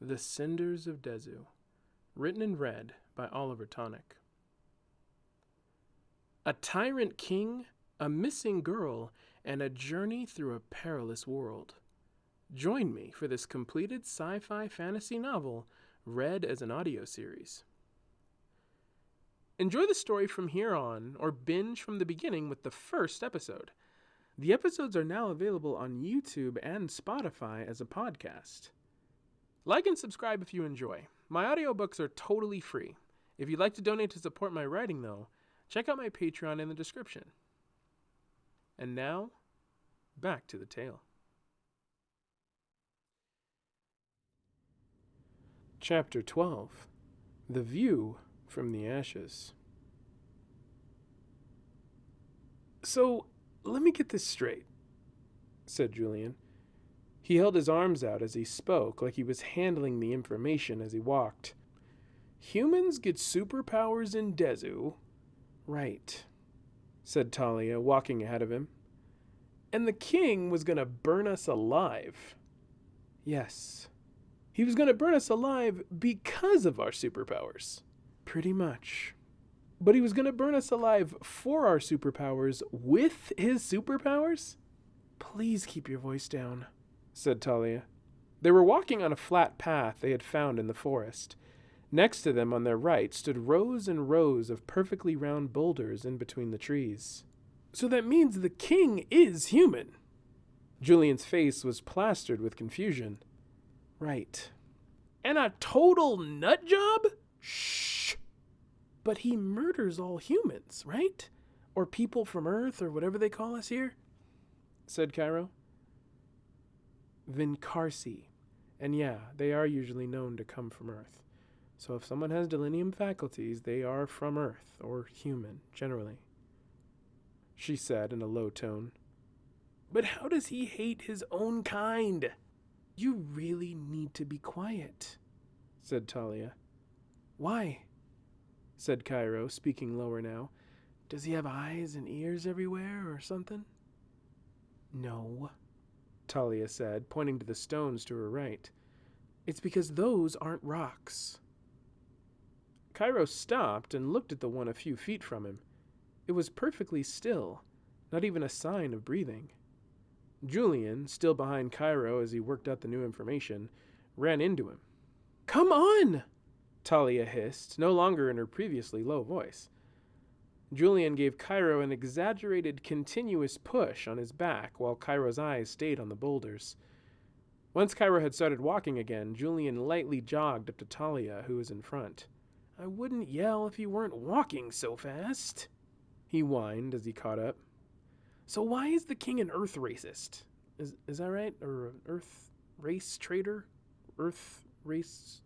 The Cinders of Dezu, written and read by Tonic. A tyrant king, a missing girl, and a journey through a perilous world. Join me for this completed sci-fi fantasy novel read as an audio series. Enjoy the story from here on, or binge from the beginning with the first episode. The episodes are now available on YouTube and Spotify as a podcast. Like and subscribe if you enjoy. My audiobooks are totally free. If you'd like to donate to support my writing, though, check out my Patreon in the description. And now, back to the tale. Chapter 12. The View from the Ashes. So, let me get this straight, said Julian. He held his arms out as he spoke, like he was handling the information as he walked. Humans get superpowers in Dezu. Right, said Talia, walking ahead of him. And the king was going to burn us alive. Yes. He was going to burn us alive because of our superpowers. Pretty much. But he was going to burn us alive for our superpowers with his superpowers? Please keep your voice down, said Talia. They were walking on a flat path they had found in the forest. Next to them on their right stood rows and rows of perfectly round boulders in between the trees. So that means the king is human. Julian's face was plastered with confusion. Right. And a total nut job? Shh. But he murders all humans, right? Or people from Earth, or whatever they call us here, said Cairo. Vincarsi. And yeah, they are usually known to come from Earth. So if someone has delinium faculties, they are from Earth, or human, generally, she said in a low tone. But how does he hate his own kind? You really need to be quiet, said Talia. Why? Said Cairo, speaking lower now. Does he have eyes and ears everywhere or something? No, Talia said, pointing to the stones to her right. It's because those aren't rocks. Cairo stopped and looked at the one a few feet from him. It was perfectly still, not even a sign of breathing. Julian, still behind Cairo as he worked out the new information, ran into him. Come on! Talia hissed, no longer in her previously low voice. Julian gave Cairo an exaggerated, continuous push on his back while Cairo's eyes stayed on the boulders. Once Cairo had started walking again, Julian lightly jogged up to Talia, who was in front. I wouldn't yell if you weren't walking so fast, he whined as he caught up. So why is the king an Earth racist? Is that right? Or an Earth race traitor? Earth race...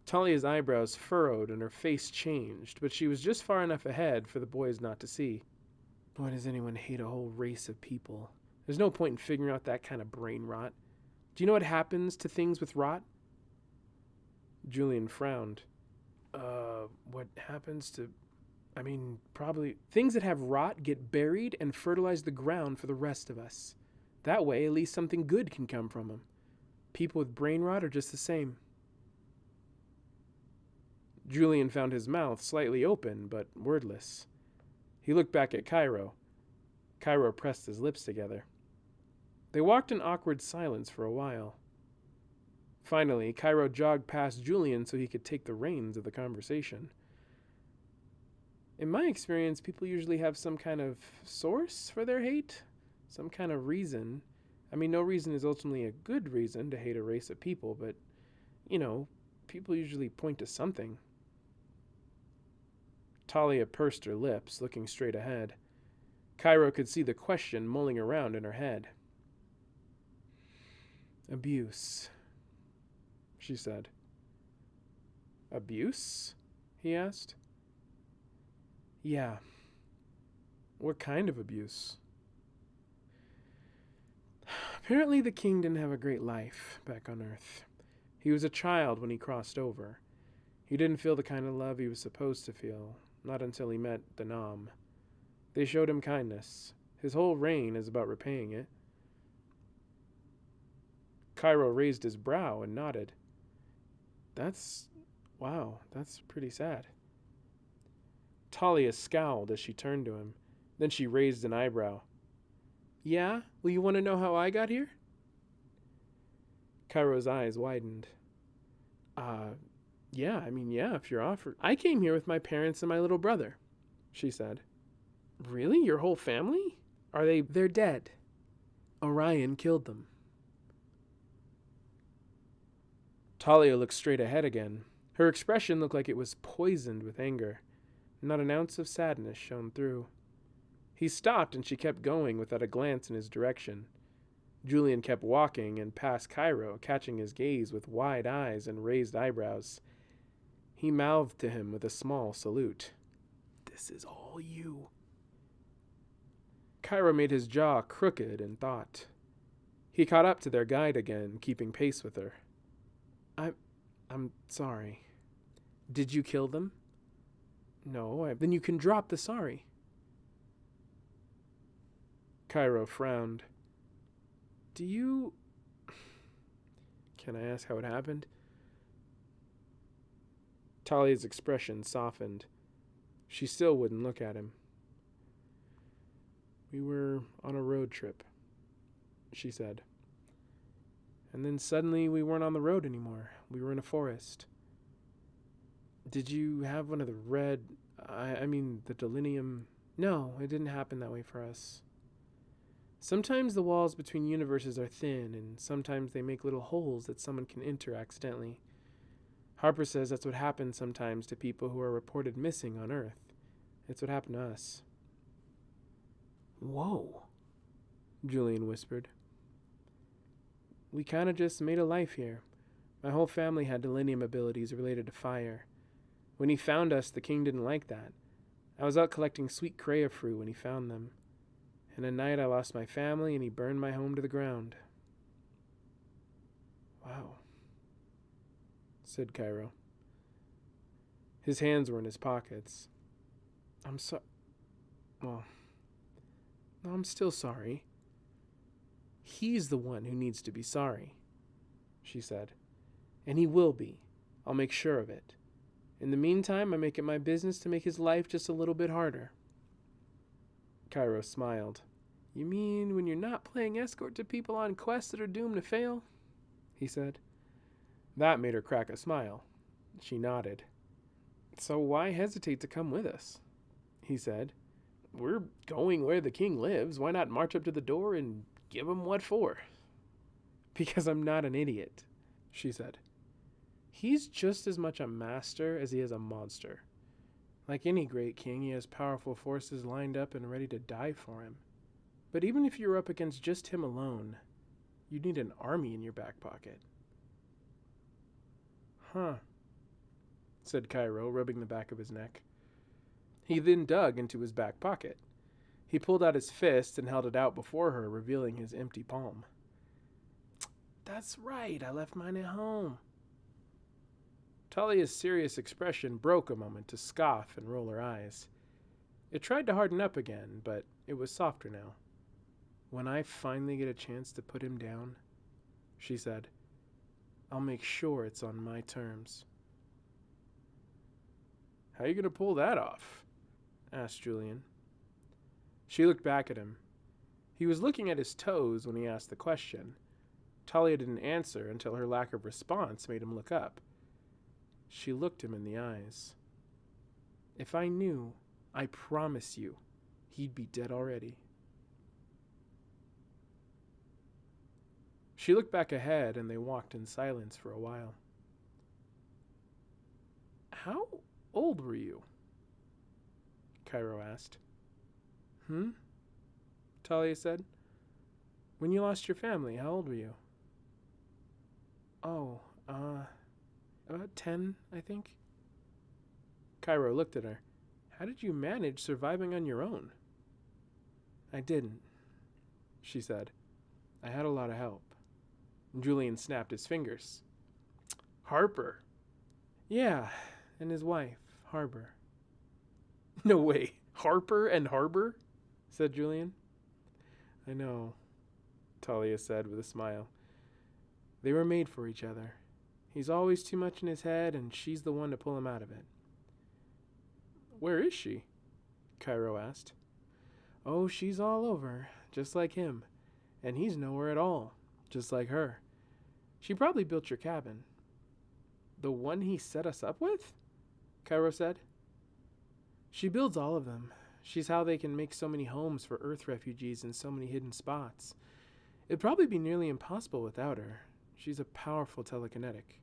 Talia's eyebrows furrowed and her face changed, but she was just far enough ahead for the boys not to see. Why does anyone hate a whole race of people? There's no point in figuring out that kind of brain rot. Do you know what happens to things with rot? Julian frowned. What happens to... probably... Things that have rot get buried and fertilize the ground for the rest of us. That way, at least something good can come from them. People with brain rot are just the same. Julian found his mouth slightly open, but wordless. He looked back at Cairo. Cairo pressed his lips together. They walked in awkward silence for a while. Finally, Cairo jogged past Julian so he could take the reins of the conversation. In my experience, people usually have some kind of source for their hate, some kind of reason. No reason is ultimately a good reason to hate a race of people, but, people usually point to something. Talia pursed her lips, looking straight ahead. Cairo could see the question mulling around in her head. Abuse, she said. Abuse? He asked. Yeah. What kind of abuse? Apparently the king didn't have a great life back on Earth. He was a child when he crossed over. He didn't feel the kind of love he was supposed to feel, not until he met the Nam. They showed him kindness. His whole reign is about repaying it. Cairo raised his brow and nodded. Wow, that's pretty sad. Talia scowled as she turned to him. Then she raised an eyebrow. Yeah? Well, you want to know how I got here? Cairo's eyes widened. Yeah, if you're offered. I came here with my parents and my little brother, she said. Really? Your whole family? They're dead. Orion killed them. Talia looked straight ahead again. Her expression looked like it was poisoned with anger. Not an ounce of sadness shone through. He stopped and she kept going without a glance in his direction. Julian kept walking and passed Cairo, catching his gaze with wide eyes and raised eyebrows. He mouthed to him with a small salute. This is all you. Cairo made his jaw crooked in thought. He caught up to their guide again, keeping pace with her. I'm sorry. Did you kill them? No, then you can drop the sorry. Cairo frowned. Can I ask how it happened? Talia's expression softened. She still wouldn't look at him. We were on a road trip, she said. And then suddenly we weren't on the road anymore. We were in a forest. Did you have one of the the delinium? No, it didn't happen that way for us. Sometimes the walls between universes are thin, and sometimes they make little holes that someone can enter accidentally. Harper says that's what happens sometimes to people who are reported missing on Earth. It's what happened to us. Whoa, Julian whispered. We kind of just made a life here. My whole family had delinium abilities related to fire. When he found us, the king didn't like that. I was out collecting sweet Kreia fruit when he found them. And at night I lost my family and he burned my home to the ground. Wow, said Cairo. His hands were in his pockets. I'm still sorry. He's the one who needs to be sorry, she said. And he will be. I'll make sure of it. In the meantime, I make it my business to make his life just a little bit harder. Cairo smiled. You mean when you're not playing escort to people on quests that are doomed to fail? He said. That made her crack a smile. She nodded. So why hesitate to come with us? He said. We're going where the king lives. Why not march up to the door and give him what for? Because I'm not an idiot, she said. He's just as much a master as he is a monster. Like any great king, he has powerful forces lined up and ready to die for him. But even if you're up against just him alone, you'd need an army in your back pocket. Huh, said Cairo, rubbing the back of his neck. He then dug into his back pocket. He pulled out his fist and held it out before her, revealing his empty palm. That's right, I left mine at home. Talia's serious expression broke a moment to scoff and roll her eyes. It tried to harden up again, but it was softer now. When I finally get a chance to put him down, she said, I'll make sure it's on my terms. How are you going to pull that off? Asked Julian. She looked back at him. He was looking at his toes when he asked the question. Talia didn't answer until her lack of response made him look up. She looked him in the eyes. If I knew, I promise you, he'd be dead already. She looked back ahead and they walked in silence for a while. How old were you? Cairo asked. Talia said. When you lost your family, how old were you? About 10, I think. Cairo looked at her. How did you manage surviving on your own? I didn't, she said. I had a lot of help. Julian snapped his fingers. Harper? Yeah, and his wife, Harbor. No way. Harper and Harbor? Said Julian. I know, Talia said with a smile. They were made for each other. He's always too much in his head, and she's the one to pull him out of it." "Where is she?" Cairo asked. "Oh, she's all over, just like him. And he's nowhere at all, just like her. She probably built your cabin." "The one he set us up with?" Cairo said. "She builds all of them. She's how they can make so many homes for Earth refugees in so many hidden spots. It'd probably be nearly impossible without her. She's a powerful telekinetic."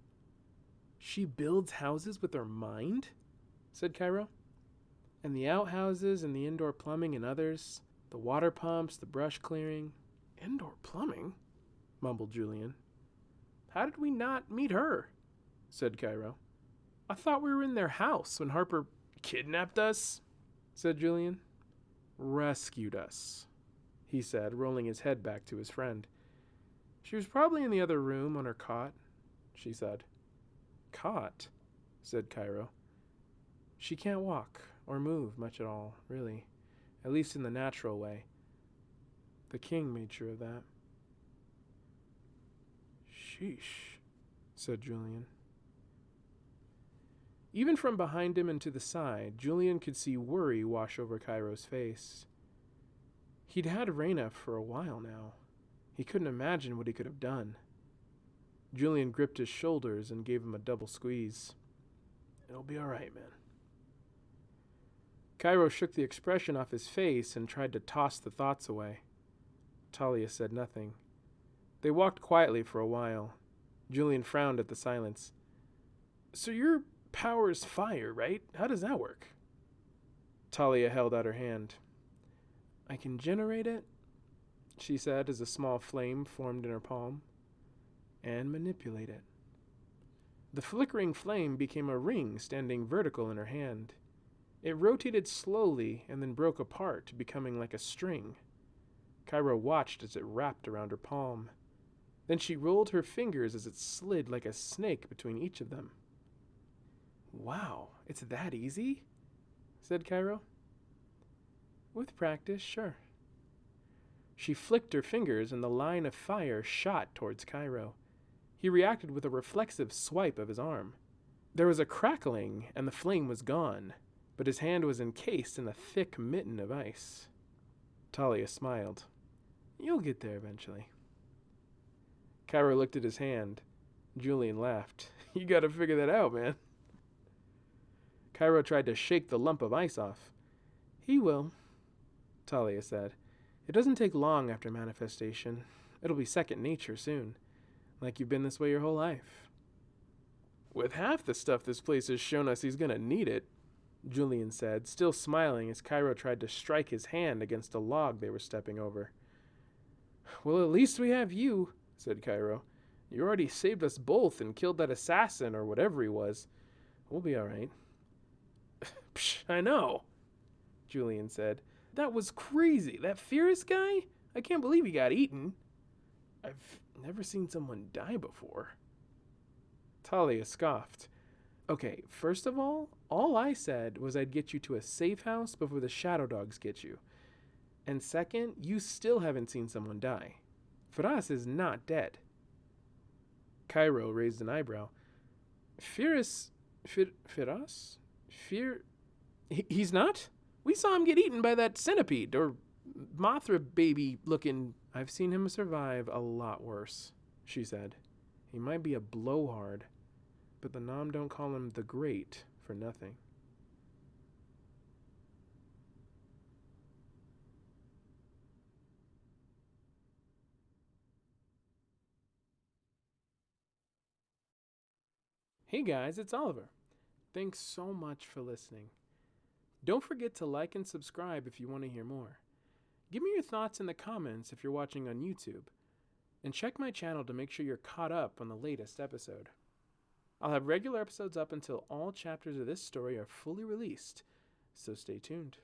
"She builds houses with her mind?" said Cairo. "And the outhouses and the indoor plumbing and others, the water pumps, the brush clearing." "Indoor plumbing?" mumbled Julian. "How did we not meet her?" said Cairo. "I thought we were in their house when Harper kidnapped us," said Julian. "Rescued us," he said, rolling his head back to his friend. "She was probably in the other room on her cot," she said. "Cot?" said Cairo. "She can't walk or move much at all, really, at least in the natural way. The king made sure of that." "Sheesh," said Julian. Even from behind him and to the side, Julian could see worry wash over Cairo's face. He'd had Raina for a while now. He couldn't imagine what he could have done. Julian gripped his shoulders and gave him a double squeeze. "It'll be all right, man." Cairo shook the expression off his face and tried to toss the thoughts away. Talia said nothing. They walked quietly for a while. Julian frowned at the silence. "So your power's fire, right? How does that work?" Talia held out her hand. "I can generate it," she said as a small flame formed in her palm, "and manipulate it." The flickering flame became a ring standing vertical in her hand. It rotated slowly and then broke apart, becoming like a string. Cairo watched as it wrapped around her palm. Then she rolled her fingers as it slid like a snake between each of them. "Wow, it's that easy?" said Cairo. "With practice, sure." She flicked her fingers and the line of fire shot towards Cairo. He reacted with a reflexive swipe of his arm. There was a crackling and the flame was gone, but his hand was encased in a thick mitten of ice. Talia smiled. "You'll get there eventually." Cairo looked at his hand. Julian laughed. "You gotta figure that out, man." Cairo tried to shake the lump of ice off. "He will," Talia said. "It doesn't take long after manifestation. It'll be second nature soon, like you've been this way your whole life." "With half the stuff this place has shown us, he's gonna need it," Julian said, still smiling as Cairo tried to strike his hand against a log they were stepping over. "Well, at least we have you," said Cairo. "You already saved us both and killed that assassin or whatever he was. We'll be all right." "Psh, I know," Julian said. "That was crazy. That Fierce guy? I can't believe he got eaten. I've never seen someone die before." Talia scoffed. "Okay, first of all I said was I'd get you to a safe house before the shadow dogs get you. And second, you still haven't seen someone die. Firas is not dead." Cairo raised an eyebrow. Firas? He's not? We saw him get eaten by that centipede, or Mothra baby looking. "I've seen him survive a lot worse," she said. "He might be a blowhard, but the Nom don't call him the Great for nothing." Hey guys, it's Oliver. Thanks so much for listening. Don't forget to like and subscribe if you want to hear more. Give me your thoughts in the comments if you're watching on YouTube. And check my channel to make sure you're caught up on the latest episode. I'll have regular episodes up until all chapters of this story are fully released, so stay tuned.